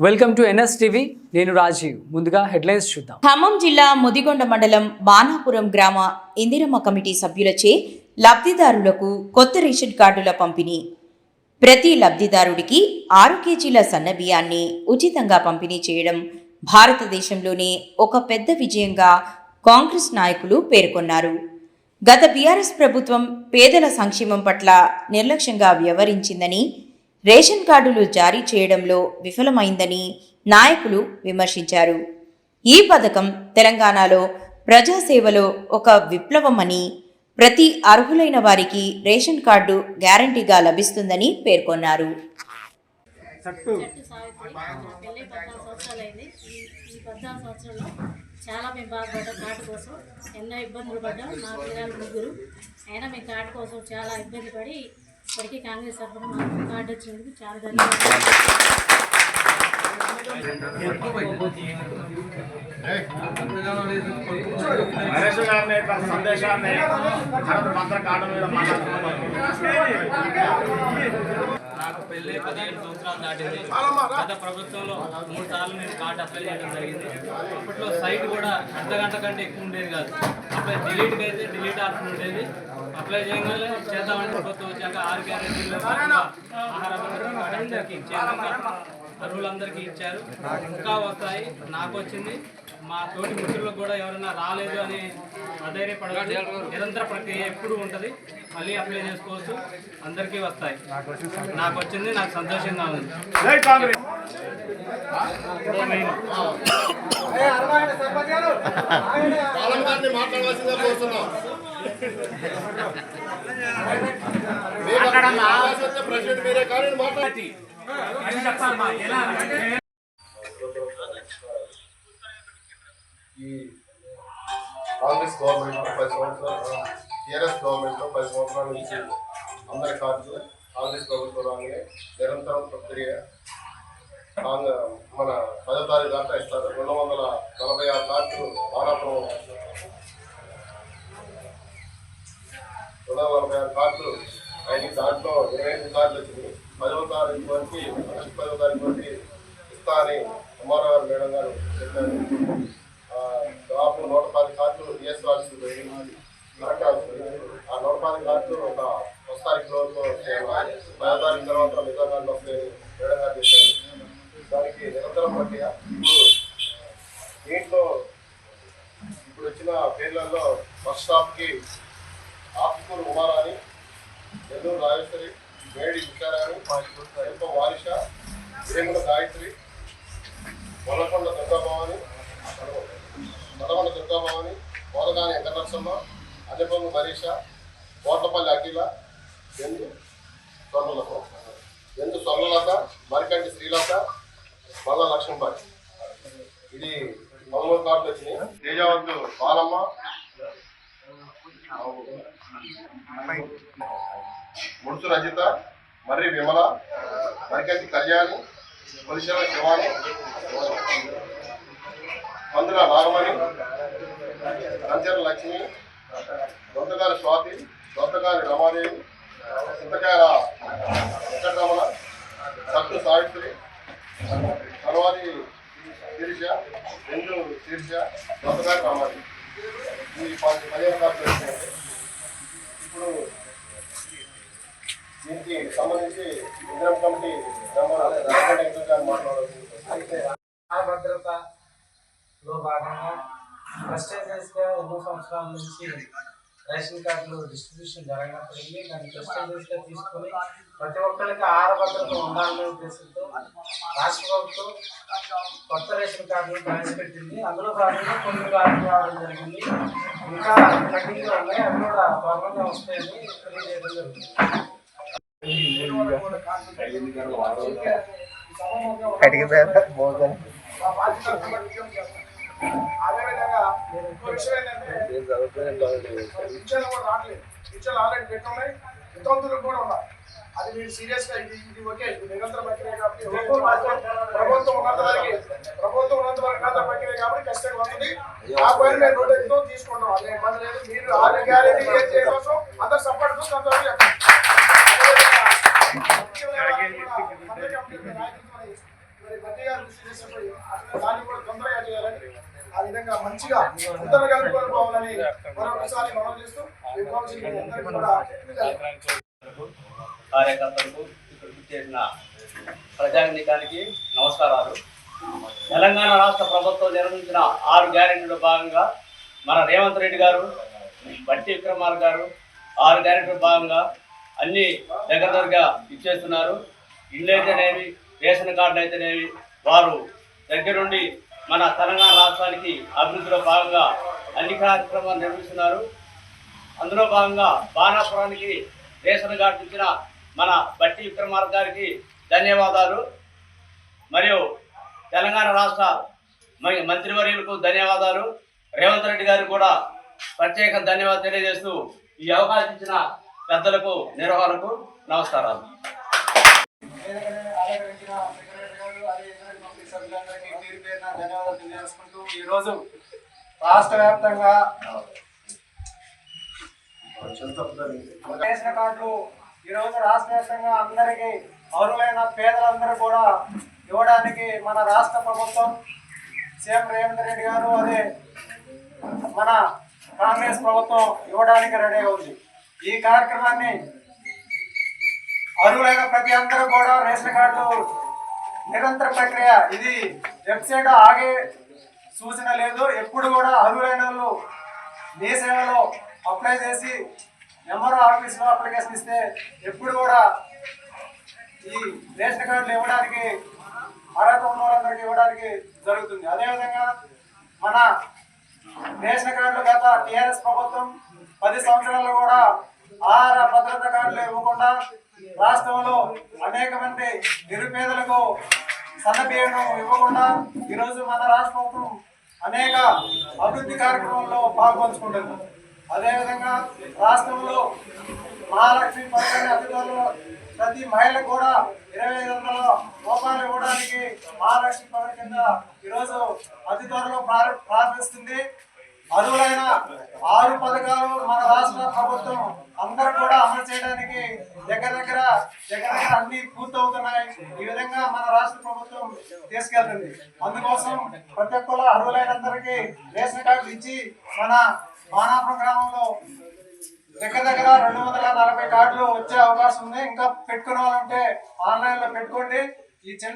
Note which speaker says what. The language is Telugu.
Speaker 1: Welcome to NSTV. నేను రాజీవ్. ముందుగా హెడ్లైన్స్ చూద్దాం.
Speaker 2: ఖమ్మం జిల్లా ముదిగొండ మండలం బాణాపురం గ్రామ ఇందిరమ్మ కమిటీ సభ్యులచే లబ్ధిదారులకు కొత్త రేషన్ కార్డుల పంపిణీ. ప్రతి లబ్ధిదారుడికి 6 కేజీల సన్నబియ్యాన్ని ఉచితంగా పంపిణీ చేయడం భారతదేశంలోనే ఒక పెద్ద విజయంగా కాంగ్రెస్ నాయకులు పేర్కొన్నారు. గత బీఆర్ఎస్ ప్రభుత్వం పేదల సంక్షేమం పట్ల నిర్లక్ష్యంగా వ్యవహరించిందని, రేషన్ కార్డులు జారీ చేయడంలో విఫలమైందని నాయకులు విమర్శించారు. ఈ పథకం తెలంగాణలో ప్రజాసేవలో ఒక విప్లవమని, ప్రతి అర్హులైన వారికి రేషన్ కార్డు గ్యారంటీగా లభిస్తుందని పేర్కొన్నారు.
Speaker 3: చాలా మేము బాధపడ్డాం. కార్డు కోసం ఎన్నో ఇబ్బందులు పడ్డాం. మా పిల్లలు 3 అయినా మేము కార్డు కోసం చాలా ఇబ్బంది పడి ఇప్పటికీ కాంగ్రెస్ తరఫున మాకు కార్డు వచ్చినందుకు చాలా ధన్యవాదాలు.
Speaker 4: నాకు పెళ్ళి 15 సంవత్సరాలు దాటింది. గత ప్రభుత్వంలో 3 సార్లు నేను కార్డు అప్లై చేయడం జరిగింది. అప్పట్లో సైట్ కూడా అర్ధగంట కంటే ఎక్కువ ఉండేది కాదు. అప్లై డిలీట్కి అయితే డిలీట్ ఆప్షన్ ఉండేది. అప్లై చేయగానే చేద్దామంటే ప్రభుత్వం వచ్చాక 6 గ్యారెంటీలు ఆహార భద్రత కార్డు అందరికీ ఇచ్చారు. అర్హులందరికీ ఇచ్చారు. ఇంకా వస్తాయి. నాకు వచ్చింది. మా తోటి మిత్రులకు కూడా ఎవరైనా రాలేదు అని అధైర్యపడదు. నిరంతర ప్రక్రియ ఎప్పుడు ఉంటుంది. మళ్ళీ అప్లై చేసుకోవచ్చు. అందరికీ వస్తాయి. నాకు వచ్చింది. నాకు సంతోషంగా ఉంది.
Speaker 5: ఈ కాంగ్రెస్ గవర్నమెంట్ 10 సంవత్సరాలు, టీఆర్ఎస్ గవర్నమెంట్ 10 సంవత్సరాల నుంచి అందరి కార్డులు కాంగ్రెస్ ప్రభుత్వంలోనే నిరంతరం ప్రక్రియ మన 10వ తారీఖు దాకా ఇస్తారు. 246 కార్డులు బాణాపురం 246 కార్డులు అయిన దాంట్లో 25 కార్డులు వచ్చింది. 10వ తారీఖు వరకు 10వ తారీఖు వరకు ఇస్తా అని ఎంఆర్ఓ గారు మేడం గారు చెప్పారు. దాదాపు 110 కార్డులు టీఎస్ రాసి కరెక్ట్ అవుతుంది. ఆ 110 కార్డులు ఒక 1 తారీఖు రోజు 10వ తారీఖు తర్వాత మిగతా కార్డులు వస్తాయని మేడం గారు చెప్పారు. దానికి నిరంతరం ప్రక్రియ. దీంట్లో ఇప్పుడు వచ్చిన పేర్లలో బస్ స్టాప్కి ఆకుకూరు ఉమారాణి, నెల్లూరు రాజేశ్వరి, మేడి విచారాణి, శిల్ప వారిష, వేముల గాయత్రి, వల్లకొండ దుర్గాభవాని, నడవల దుర్గాభవాని, కోదగాని వెంకటరసమ్మ, అన్నపంగు మనీష, కోట్లపల్లి అఖిల, ఎందు స్వర్ణలత, మరికంటి శ్రీలత, మల్ల లక్ష్మీబాయి. ఇది 13 కార్డులు వచ్చినాయి. తేజావత్తు బాలమ్మ, ముడుసు రజిత, మర్రి విమల, మరికంటి కళ్యాణి, కొలిశల శివాని, పందుల నాగమణి, కంచెర లక్ష్మి, దొంతగారి స్వాతి, దొంతగారి రమాదేవి, చింతకాయల వెంకటరమణ, సత్తు సావిత్రి, సర్వాది శీర్ష, ఎందు శీర్ష, దొంతగారి రమాదేవి. ఈ 15 కార్డులు వచ్చినాయండి. ఇప్పుడు దీనికి సంబంధించి ఇందిరమ్మ కమిటీ మెంబర్ మాట్లాడాల్సింది.
Speaker 6: భద్రతలో భాగంగా ప్రెస్టేజియస్గా ఎన్నో సంవత్సరాల నుంచి రేషన్ కార్డులు డిస్ట్రిబ్యూషన్ జరగనప్పటికీ దాన్ని ప్రెస్టేజియస్గా తీసుకొని ప్రతి ఒక్కరికి ఆహార భద్రత ఉండాలనే ఉద్దేశంతో రాష్ట్ర ప్రభుత్వం కొత్త రేషన్ కార్డులు ప్రవేశపెట్టింది. అందులో భాగంగా కొన్ని కార్డులు రావడం జరిగింది. ఇంకా పెండింగ్లో ఉన్నాయి. అవి కూడా త్వరగా వస్తాయని తెలియజేయడం జరుగుతుంది.
Speaker 5: అదేవిధంగా ఆల్రెడీ పెట్టున్నాయి. వితంతులకు కూడా ఉన్నాయి. అది మీరు సీరియస్గా ఇది ఓకే. ఇది నిరంతర ప్రక్రియ కాబట్టి ప్రభుత్వం ఉన్నంత ప్రక్రియ కాబట్టి ఖచ్చితంగా వస్తుంది. ఆ పైన మేము నోటీసుతో తీసుకుంటాం. అదే ఇబ్బంది లేదు. మీరు 6 గ్యారెంటీ ఏం చేయడం అందరు సపోర్ట్ చెప్పండి. గట్టిగా అందరూ కలుపుకొని పోవాలని మరొకసారి మనం చేస్తూ ఈ కౌన్సిల్ అందరికీ కూడా
Speaker 7: కార్యకర్తలకు ఇక్కడ చేసిన ప్రజానీకానికి నమస్కారాలు. తెలంగాణ రాష్ట్ర ప్రభుత్వం నిర్వహించిన 6 గ్యారెంటీలో భాగంగా మన రేవంత్ రెడ్డి గారు, బట్టి విక్రమార్క గారు 6 గ్యారెంటీలో భాగంగా అన్ని దగ్గరగా ఇచ్చేస్తున్నారు. ఇల్లు అయితేనేవి, రేషన్ కార్డులు అయితేనేవి వారు దగ్గరుండి మన తెలంగాణ రాష్ట్రానికి అభివృద్ధిలో భాగంగా అన్ని కార్యక్రమాలు నిర్వహిస్తున్నారు. అందులో భాగంగా బాణాపురానికి రేషన్ కార్డు ఇచ్చిన మన బట్టి విక్రమార్క గారికి ధన్యవాదాలు. మరియు తెలంగాణ రాష్ట్ర మంత్రివర్యులకు ధన్యవాదాలు. రేవంత్ రెడ్డి గారికి కూడా ప్రత్యేక ధన్యవాదాలు తెలియజేస్తూ ఈ అవకాశం ఇచ్చిన పెద్దలకు, నిర్వహణకు నమస్కారాలు.
Speaker 6: ధన్యవాదాలు తెలియజేసుకుంటూ ఈరోజు రాష్ట్ర వ్యాప్తంగా రేషన్ కార్డులు ఈరోజు రాష్ట్ర వ్యాప్తంగా అందరికీ అర్హులైన పేదలందరూ కూడా ఇవ్వడానికి మన రాష్ట్ర ప్రభుత్వం సీఎం రేవంత్ రెడ్డి గారు అదే మన కాంగ్రెస్ ప్రభుత్వం ఇవ్వడానికి రెడీగా ఉంది. ఈ కార్యక్రమాన్ని అర్హులైన ప్రతి అందరూ కూడా రేషన్ కార్డులు నిరంతర ప్రక్రియ, ఇది వెబ్సైట్ ఆగే సూచన లేదు. ఎప్పుడు కూడా అర్హులైన వాళ్ళు మీ సేవలో అప్లై చేసి ఎంఆర్ఓ ఆఫీస్లో అప్లికేషన్ ఇస్తే ఎప్పుడు కూడా ఈ రేషన్ కార్డులు ఇవ్వడానికి అర్హత ఉన్న వాళ్ళందరికీ ఇవ్వడానికి జరుగుతుంది. అదేవిధంగా మన రేషన్ కార్డులు గత టీఆర్ఎస్ ప్రభుత్వం 10 సంవత్సరాల్లో కూడా ఆహార భద్రత కార్డులు ఇవ్వకుండా రాష్ట్రంలో అనేక మంది నిరుపేదలకు సన్నబియ్యం ఇవ్వకుండా ఈరోజు మన రాష్ట్ర ప్రభుత్వం అనేక అభివృద్ధి కార్యక్రమాల్లో పాల్పంచుకుంటుంది. అదేవిధంగా రాష్ట్రంలో మహాలక్ష్మి పథకాన్ని అతి త్వరలో ప్రతి మహిళకు కూడా 2500 రూపాయలు ఇవ్వడానికి మహాలక్ష్మి పథకం కింద ఈరోజు అతి త్వరలో ప్రారంభిస్తుంది. అర్హులైన 6 పథకాలు మన రాష్ట్ర ప్రభుత్వం అందరూ కూడా అమలు చేయడానికి దగ్గర అన్ని పూర్తవుతున్నాయి. ఈ విధంగా మన రాష్ట్ర ప్రభుత్వం తీసుకెళ్తుంది. అందుకోసం ప్రతి ఒక్కరు అర్హులైన అందరికీ రేషన్ కార్డులు ఇచ్చి మన బాణాపురం గ్రామంలో దగ్గర 240 కార్డులు వచ్చే అవకాశం ఉంది. ఇంకా పెట్టుకునే వాళ్ళంటే ఆన్లైన్ లో పెట్టుకోండి. ఈ చిన్న